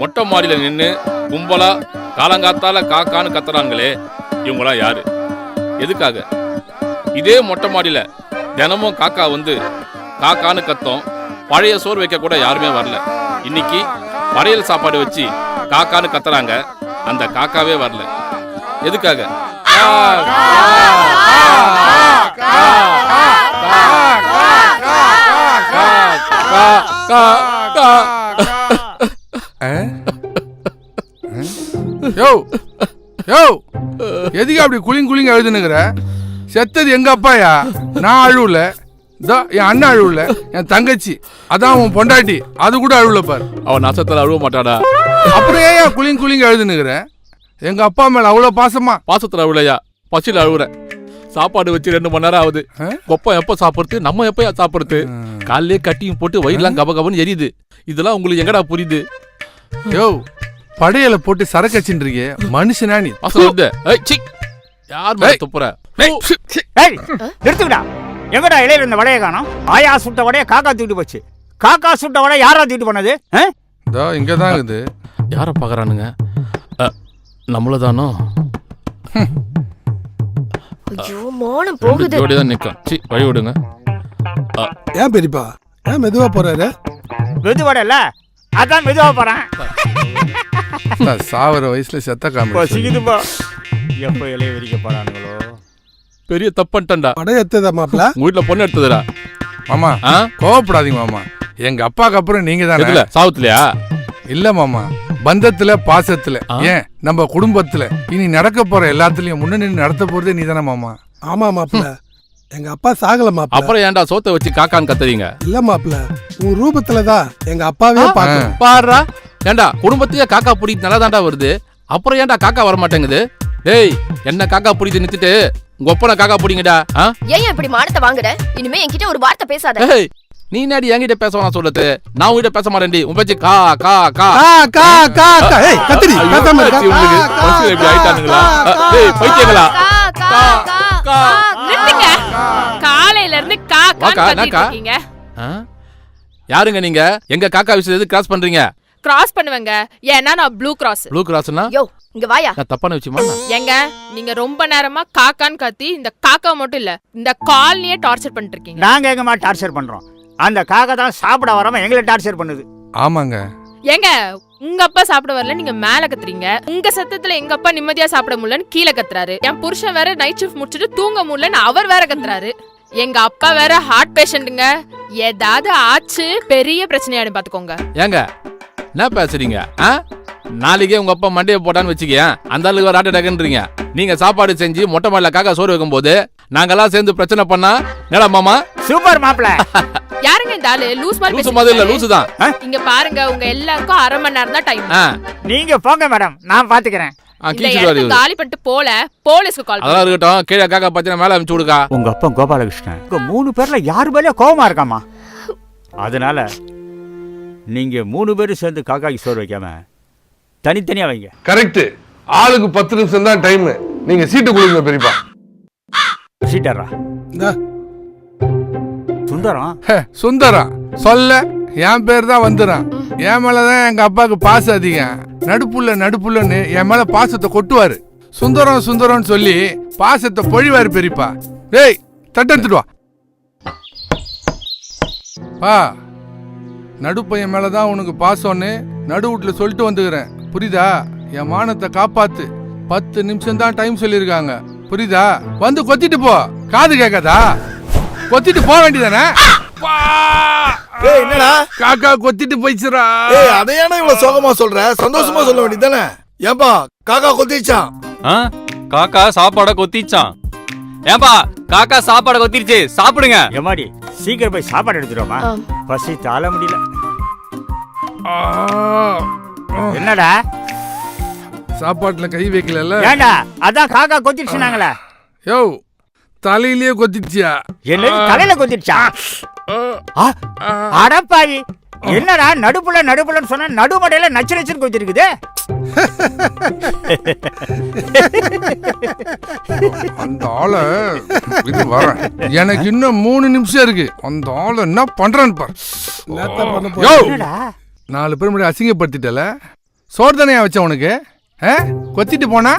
மொட்டை மாடியில நின்று கும்பலா காலங்காத்தால காக்கான்னு கத்துறாங்களே, இவங்களாம் யாரு, எதுக்காக? இதே மொட்டை மாடியில தினமும் காக்கா வந்து காக்கான்னு கத்தோம், பழைய சோறு வைக்க கூட யாருமே வரல. இன்னைக்கு பழையல் சாப்பாடு வச்சு காக்கான்னு கத்துறாங்க, அந்த காக்காவே வரல. எதுக்காக? எதுக்கு அப்படி குளிங் எழுதுனுங்கிற? செத்தது எங்க அப்பாயா? நான் அழுவல, என் அண்ணன் அழுவல, என் தங்கச்சி அதான் உன் பொண்டாட்டி அது கூட அழுவல பாரு. அவன் நாசத்துல அழுவ மாட்டாடா. அப்புறம் ஏன் குளிங் எழுதுனுங்கிற? எங்க அப்பா மேல அவ்வளவு பாசமா? பாசத்துல அழுவலையா, பசியில அழுவுற. சாப்பாடு வச்சு 2 மணி நேரம் ஆகுது. கொப்பா எப்ப சாப்பிடுறது, நம்ம எப்ப சாப்பிடுறது? காலையிலே கட்டியும் போட்டு வயிறுலாம் கபகபன்னு எரியுது. இதெல்லாம் உங்களுக்கு எங்கடா புரியுது? யோ, படையல போட்டு சரக்கு வச்சுன்றீங்க மனுஷனா நீ? யார் மேல துப்புற? நிறுத்துக்கடா. எங்கடா இலையில இருந்த வடையை காணோம்? ஆயா சுட்ட வடைய காக்கா தூக்கிட்டு போச்சு. காக்கா சுட்ட வடைய யாரா தூக்கிட்டு போனது? இங்கதான் இருக்குது. யார பாக்குறானுங்க? நம்மளதானோ? ஐயோ, மோனம் போகுது. ஜோடிதான் நிக்கும். வழி விடுங்க. ஏன் பெரியப்பா ஏன் மெதுவா போறாரு? மெதுவடை இல்ல, அதான் மெதுவா போறேன். சாவர வயசுல செத்த காமெடி. எப்ப இலைய விரிக்க போறானுங்களோ? பெரிய தப்பன்டா. படம் எடுத்ததா மாப்பிள்ள? உங்க வீட்டுல பொண்ணு எடுத்ததுடா. மாமா கோவப்படாதீங்க மாமா, எங்க அப்பாக்கு அப்புறம் நீங்க தானே. சாவுத்துலயா? இல்ல மாமா, பந்தத்துல பாசத்துல, ஏன் நம்ம குடும்பத்துல இனி நடக்க போற எல்லாத்துலயும் முன்னணி நடத்த போறதே நீ தானே மாமா. ஆமா மாப்பிள்ள, எங்க அப்பா சாகல மாப்பிள்ள. அப்புறம் ஏன்டா சோத்த வச்சு காக்கான்னு கத்துறீங்க? இல்ல மாப்பிள்ள, உன் ரூபத்துலதான் எங்க அப்பாவே பாக்க. பாருடா, ஏண்டா குடும்பத்தையே காக்கா பிடிக்கு நல்லா தாண்டா வருது, அப்புறம் ஏன்டா காக்கா வர மாட்டேங்குது? டேய், என்ன காக்கா பிடிச்சு நிறுத்திட்டு உங்க ஒப்பனை காக்கா பிடிங்கடா. ஏன் இப்படி மானத்தை வாங்குற? இனிமே என்கிட்ட ஒரு வார்த்தை பேசாத. நீ நாடி என்கிட்ட பேச வேணாம் சொல்லுது, நான் உங்ககிட்ட பேச மாட்டேன்டி. உன் பேச்சு கா கா கா கா கா கா. ஏய் கத்திரி பேசாம இருக்க. உங்களுக்கு எப்படி ஆயிட்டானுங்களா? டேய் பைத்தியங்களா? நிறுத்துங்க. காலையில இருந்து காக்கான்னு கத்திட்டு இருக்கீங்க. யாருங்க நீங்க? எங்க காக்கா விஷயத்தை எது கிராஸ் பண்றீங்க? கிராஸ் பண்ணுவங்க. ஏன்னா நான் ப்ளூ கிராஸ். ப்ளூ கிராஸ்னா? யோ, இங்க வாயா. நான் தப்பான விஷயமா? ஏங்க, நீங்க ரொம்ப நேரமா காக்கான்னு கத்தி இந்த காக்கா மட்டும் இல்ல, இந்த காலனியே டார்ச்சர் பண்ணிட்டு இருக்கீங்க. நாங்க எங்கமா டார்ச்சர் பண்றோம்? அந்த காக்கா தான் சாப்பிட வராம எங்களை டார்ச்சர் பண்ணுது. ஆமாங்க. ஏங்க, உங்க அப்பா சாப்பிட வரல, நீங்க மேல கத்துறீங்க. உங்க சத்தத்துல எங்க அப்பா நிம்மதியா சாப்பிட முடியலன்னு கீழே கத்துறாரு. என் புருஷன் வேற நைட் ஷிஃப்ட் முடிச்சிட்டு தூங்க முடியலன்னு அவர் வேற கத்துறாரு. எங்க அப்பா வேற ஹார்ட் பேஷண்ட்டுங்க. ஏதாவது ஆச்சு பெரிய பிரச்சனையாடு பாத்துக்கோங்க. ஏங்க என்ன பேசுறீங்க? நாளைக்கே உங்க அப்பா மண்டையை போட்டான்னு வச்சுக்கேன், அந்த ஆளுக்கு ஒரு ஹார்ட் அட்டாக்ன்றீங்க. நீங்க சாப்பாடு செஞ்சு மொட்டை மாடில காக்கா சோறு வைக்கும் போது நாங்கெல்லாம் சேர்ந்து பிரச்சனை பண்ணா நேடா மாமா? சூப்பர் மாப்ள. யாருங்க இந்த ஆளு? லூஸ் மாதிரி லூஸ் மாதிரி இல்ல, லூசு தான். இங்க பாருங்க, உங்க எல்லாருக்கும் 1/2 மணி நேரம் தான் டைம். நீங்க போங்க மேடம், நான் பாத்துக்கிறேன். காலி பண்ணிட்டு போல போலீஸ்க்கு கால். அதெல்லாம் இருக்கட்டும், கீழே காக்கா பத்தின மேல அனுப்பிச்சு விடுக்கா. உங்க அப்பா கோபாலகிருஷ்ணன் உங்க 3 பேர்ல யாரு மேல கோவமா இருக்காமா? அதனால நீங்க 3 பேரும் சேர்ந்து காக்காக்கு சோறு வைக்காம தனித்தனியா வைங்க. கரெக்ட். ஆளுக்கு 10 நிமிஷம் தான் டைம். நீங்க சீட்டு கொடுங்க பெரியப்பா. சீட்டரா சுந்தரம். சுந்தரம் சொல்ல என் பேர் தான் வந்துடும். என் மேலதான் எங்க அப்பாவுக்கு பாசம் அதிகம். நடுப்புள்ளன்னு என் மேல பாசத்தை கொட்டுவாரு. சுந்தரம் சுந்தரம்னு சொல்லி பாசத்தை பொழிவாரு பெரியப்பா. டேய் தட்டெடுத்துட்டு வா. நடுப்பையன் மேலதான் உனக்கு பாசம்னு நடு வீட்டுல சொல்லிட்டு வந்துக்கிறேன், புரியுதா? என் மானத்தை காப்பாத்து. 10 நிமிஷம் தான் டைம் சொல்லிருக்காங்க, புரியுதா? வந்து கொத்திட்டு போ. காது கேட்காதா? கொத்திட்டு போக வேண்டியதானே? என்னடா காக்கா கொத்திட்டு போயிச்சுரா. அதையான இவ்வளவு சோகமா சொல்ற? சந்தோஷமா சொல்ல வேண்டியதானே? ஏன்பா காக்கா கொத்திச்சான்? காக்கா சாப்பாட கொத்திச்சான். ஏன்பா காக்கா சாப்பாட கொத்திருச்சு, சாப்பிடுங்க. எம்மாடி சீக்கிரம் போய் சாப்பாடு எடுத்துருவோமா? பசி தாள முடியல. என்னடா சாப்பாட்டுல கை வைக்கல? ஏண்டா அதான் காக்கா கொத்திடுச்சுனாங்களே. யோ, தலையிலேயே கொத்திடுச்சியா? என்ன தலையில கொத்திடுச்சா? அடப்பாவி, என்னடா நடுப்புலன்னு சொன்னா நடுமடையில நச்சு நச்சுன்னு கொத்திருக்குது. அந்த ஆளை இது வர எனக்கு இன்னும் 3 நிமிஷம் இருக்கு. அந்த ஆளை என்ன பண்றான்னு பாரு. 4 பேர் முன்னாடி அசிங்கப்படுத்திட்டல, சோறு தானே வச்ச உனக்கு? கொத்திட்டு போனா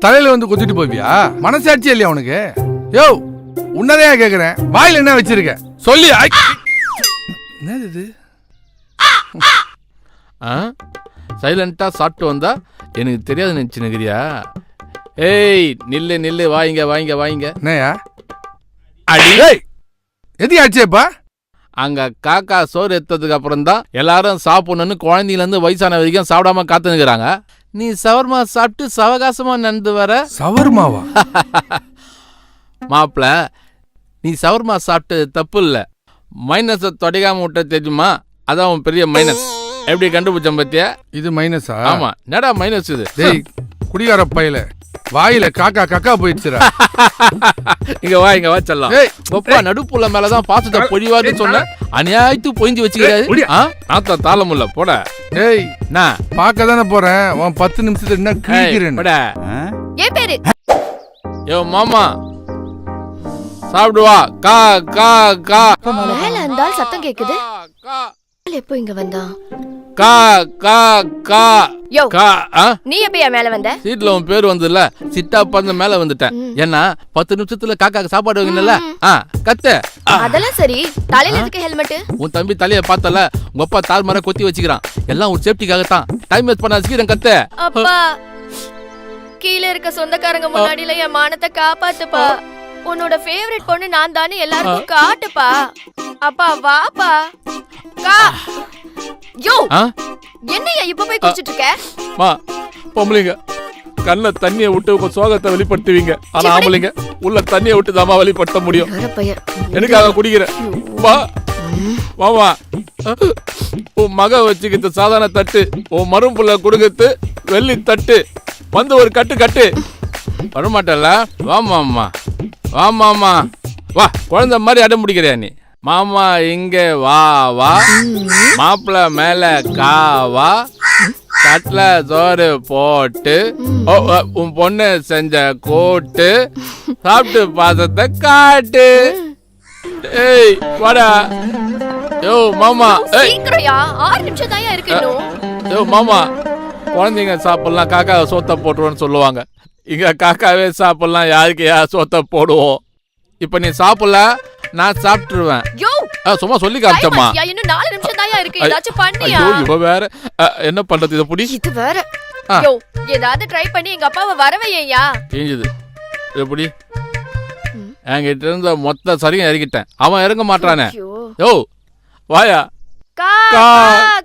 தலையில வந்து கொத்திட்டு போவியா? மனசாட்சி இல்லையா உனக்கு? யோ உன்னதையா கேக்குறேன், வாயில என்ன வச்சிருக்க சொல்லி. என்னது இது? சைலண்டா சாப்பிட்டு வந்தா எனக்கு தெரியாது நினைச்சுனுக்கிறியா? ஏய் நில்லு நில்லு, வாங்க வாங்க வாங்க. என்னையா அடி எது ஆச்சேப்பா? அங்க காக்கா சோறு எடுத்ததுக்கு அப்புறம் தான் எல்லாரும் சாப்பிடணும்னு குழந்தையில இருந்து வயசான வரைக்கும் சாப்பிடாம காத்துனுக்குறாங்க. நீ சவர்மா சாப்பிட்டு சவகாசமா நடந்து வர. சவர்மாவா? மாப்பிள, நீ சவர்மா சாப்பிட்டது தப்பு இல்ல, மைனஸை தொடைக்காம விட்ட தெரியுமா? அதான் உன் பெரிய மைனஸ். எப்படி கண்டுபிடிச்ச பத்தியா? இது மைனஸா? ஆமா. என்னடா மைனஸ் இது? டேய் குடிகார பையில வாயில காக்கா கக்கா போயிடுச்சுடா. இங்க வா இங்க வா செல்லம். கொப்பா நடுப்புள்ள மேலதான் பாசத்தை பொழிவாருன்னு சொன்ன, அநியாயத்து பொழிஞ்சு வச்சுக்கிறாரு. நாத்தா தாளமுல்ல போட. ஏய் நான் பார்க்க தானே போறேன், உன் 10 நிமிஷத்துல என்ன கிழிக்கிறேன். போட. ஏன் பேரு? யோ மாமா சாப்பிடுவா. கா கா கா. மேல இருந்தால் சத்தம் கேக்குது. கா எப்போ இங்க வந்தான்? கா கா கா. யோ கா. நீ எப்பயா மேல வந்த? சீட்ல உன் பேர் வந்ததுல சிட்டா பறந்து மேல வந்துட்டேன். ஏன்னா 10 நிமிஷத்துல காக்காக்கு சாப்பாடு வைக்கணும்ல. கத்து. அதெல்லாம் சரி, தலையில எதுக்கு ஹெல்மெட்? உன் தம்பி தலைய பார்த்தல, உங்க அப்பா தார் மர கொத்தி வச்சுக்கிறான். எல்லாம் ஒரு சேஃப்டிக்காக தான். டைம் வேஸ்ட் பண்ண சீக்கிரம் கத்து. அப்பா கீழ இருக்க சொந்தக்காரங்க முன்னாடில என் மானத்தை காப்பாத்துப்பா. உன்னோட ஃபேவரட் பொண்ணு நான் தானே, எல்லாருக்கும் காட்டுப்பா. அப்பா வாப்பா. கா. யோ என்னையா இப்ப போய் குடிச்சிட்டு இருக்க? மா பொம்பளைங்க கண்ண தண்ணியை விட்டு உங்க சோகத்தை வெளிப்படுத்துவீங்க, ஆனா ஆம்பளைங்க உள்ள தண்ணியை விட்டு தாமா வெளிப்படுத்த முடியும். எனக்காக குடிக்கிற வா வாமா. உன் மக வச்சுக்கிட்டு சாதாரண தட்டு, உன் மரும்புள்ள குடுக்கத்து வெள்ளி தட்டு, வந்து ஒரு கட்டு கட்டு. வரமாட்டல? வாமாம்மா வாமாம்மா வா. குழந்தை மாதிரி அடம் பிடிக்கிறியா நீ? மாமா இங்க வா வா. மாப்பிள்ள மேல காவா. தட்டுல சோறு போட்டு உன் பொண்ணு செஞ்ச கோட்டு சாப்பிட்டு பாசத்தை காட்டு. ஏய் வாடா. யோ மாமா. சீக்கிரம்யா, 6 நிமிஷம் தான் இருக்கு இன்னும். யோ மாமா, குழந்தைங்க சாப்பிடலாம், காக்கா சோத்த போட்டுருவோன்னு சொல்லுவாங்க. இங்க காக்காவே சாப்பிடலாம், யாருக்கு சோத்த போடுவோம். இப்ப நீ சாப்பிடல, நான் சாப்பிட்டுருவேன். சும்மா சொல்லி காமிச்சம்மா. இன்னும் 4 நிமிஷம் தான் இருக்கு, ஏதாச்சும் பண்ணியா? ஐயோ இவ வேற என்ன பண்றது? இத புடி. இது வேற. யோ ஏதாவது ட்ரை பண்ணி எங்க அப்பாவை வரவையா? தெரிஞ்சது. இத புடி. என்கிட்ட இருந்த மொத்த சரியா இறக்கிட்டேன், அவன் இறங்க மாட்டானே. யோ வாயா. கா கா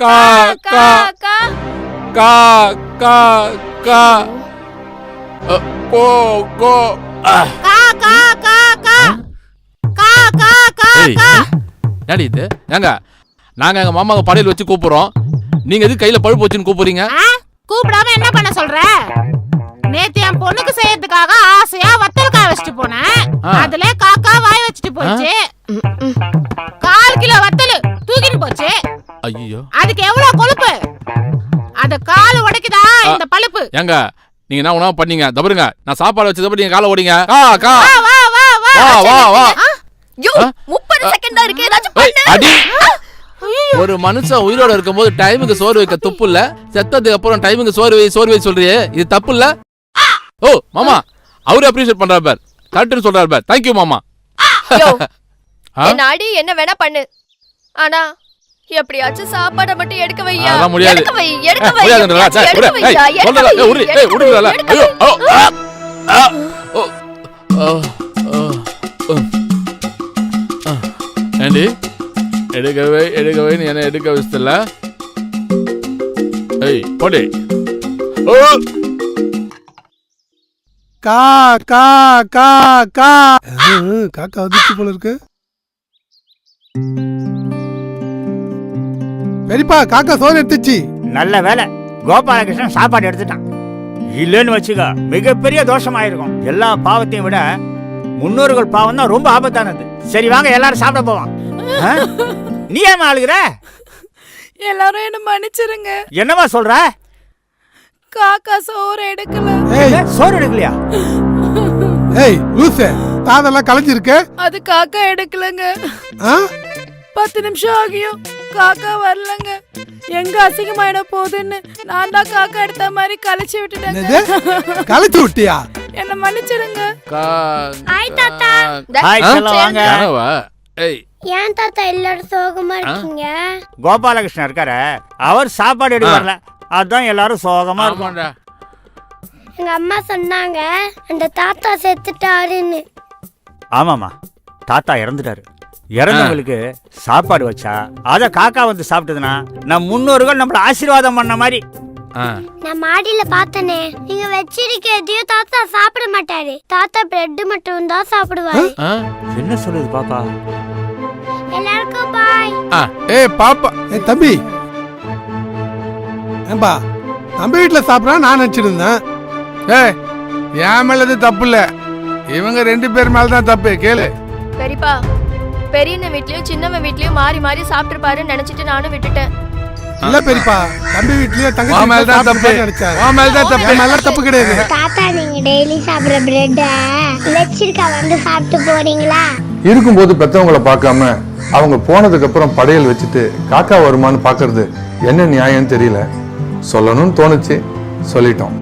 கா கா கா கா கா கா. கோ கோ. கா கா கா கா கா கா கா கா. என்னடி இது? ஏங்க நாங்க எங்க மாமாவை படையல் வச்சு கூப்பிடுறோம், நீங்க எதுக்கு கையில பழுப்பு வச்சுன்னு கூப்பிடுறீங்க? கூப்பிடாம என்ன பண்ண சொல்ற? நேத்து என் பொண்ணுக்கு செய்யறதுக்காக ஆசையா வத்தல்காய் வச்சுட்டு போனேன். அதுல காக்கா வாய் வச்சுட்டு போச்சு. 1/4 கிலோ வத்தல் தூக்கிட்டு போச்சு. ஐயோ அதுக்கு எவ்வளவு கொழுப்பு? அத கால் உடைக்குதா இந்த பழுப்பு? ஏங்க நீங்க என்ன உணவு பண்ணீங்க? தபருங்க, நான் சாப்பாடு வச்சத நீங்க காலை ஓடிங்க. கா கா வா வா வா வா வா வா. யோ 30 செகண்ட் தான் இருக்கு, ஏதாச்சும் பண்ணு. அடி. ஒரு மனுஷன் உயிரோட இருக்கும்போது டைமுக்கு சோறு வைக்க துப்பு இல்ல, செத்ததுக்கு அப்புறம் டைமுக்கு சோறு வை சொல்றியே, இது தப்பு இல்ல? ஓ மாமா, அவரு அப்ரிஷியேட் பண்றாரு பார், கரெக்ட்னு சொல்றாரு பார். தேங்க் யூ மாமா. யோ என்ன அடி என்ன வேணா பண்ணு, ஆனா எப்படியாச்சும் சாப்பாட மட்டும் எடுக்க வையா. அதெல்லாம் முடியாது. எடுக்க வை, எடுக்க வை. முடியாதுன்றா. சரி விடு. ஏய் சொல்லல. ஏய் உரு. ஏய் உடுங்கல. ஐயோ. ஏண்டி எடுக்கவே நீ என்ன எடுக்க வச்சல? ஏய் போடி. கா கா கா கா. காக்கா வந்துச்சு போல இருக்கு. பெரியப்பா காக்கா சோறு எடுத்துச்சு. நல்ல வேலை, கோபாலகிருஷ்ணன் சாப்பாடு எடுத்துட்டான். இல்லைன்னு வச்சுக்க மிகப்பெரிய தோஷமாயிருக்கும். எல்லா பாவத்தையும் விட முன்னோர்கள் பாவம் தான் ரொம்ப ஆபத்தானது. சரி வாங்க எல்லாரும் சாப்பிட போவான். நீ ஏமா அழுகுற? எல்லாரும் என்ன மன்னிச்சிருங்க. என்னமா சொல்ற? காக்கா சோறு எடுக்கல. சோறு எடுக்கலையா? ஏய் லூசே, தாதெல்லாம் கலைஞ்சிருக்கு. அது காக்கா எடுக்கலங்க. 10 நிமிஷம் ஆகியும் காக்கா வரலங்க. எங்க அசிங்கமாயிட போகுதுன்னு நான் தான் காக்கா எடுத்த மாதிரி கழிச்சு விட்டுட்டேங்க. கலைச்சு விட்டியா? என்ன மன்னிச்சிடுங்க. ஹாய் தாத்தா. ஹாய் செல்லம் வாங்க. ஏய் ஏன் தாத்தா எல்லாரும் சோகமா இருக்கீங்க? கோபாலகிருஷ்ணன் இருக்காரு, அவர் சாப்பாடு எடுக்க வரல, அதான் எல்லாரும் சோகமா இருக்கும். ஆமாண்டா. எங்க அம்மா சொன்னாங்க அந்த தாத்தா செத்துட்டாருன்னு. ஆமாமா, தாத்தா இறந்துட்டாரு. இறந்தவங்களுக்கு சாப்பாடு வச்சா அத காக்கா வந்து சாப்பிட்டதுன்னா நம் முன்னோர்கள் நம்மள ஆசீர்வாதம் பண்ண மாதிரி. நான் மாடியில பார்த்தனே, நீங்க வச்சிருக்க எதையும் தாத்தா சாப்பிட மாட்டாரு. தாத்தா பிரெட் மட்டும் தான் சாப்பிடுவாரு. என்ன சொல்லுது பாப்பா? எல்லாருக்கும் பாய். ஏய் பாப்பா, தம்பி, ஏன்பா தம்பி வீட்டுல சாப்பிடா நான் நினைச்சிருந்தேன். ஏய் என் மேலது தப்பு இல்ல, இவங்க 2 பேர் மேலதான் தப்பு. கேளு. பெரியப்பா, பெரியண்ண வீட்லயும் சின்னவன் வீட்லயும் மாறி மாறி சாப்பிட்டுருப்பாருன்னு நினைச்சிட்டு நானும் விட்டுட்டேன். இல்ல பெரியப்பா, தம்பி வீட்லயும் உன் தங்கச்சி மேலதான் தப்பு. உன் மேலதான் தப்பு. மேல தப்பு கிடையாது. தாத்தா, நீங்க டெய்லி சாப்பிடுற பிரெட்ட வச்சிருக்கா வந்து சாப்பிட்டு போறீங்களா? இருக்கும்போது பெத்தவங்களை பார்க்காம அவங்க போனதுக்கு அப்புறம் படையல் வச்சுட்டு காக்கா வருமானு பாக்குறது என்ன நியாயம்னு தெரியல. சொல்லணும்னு தோணுச்சு, சொல்லிட்டோம்.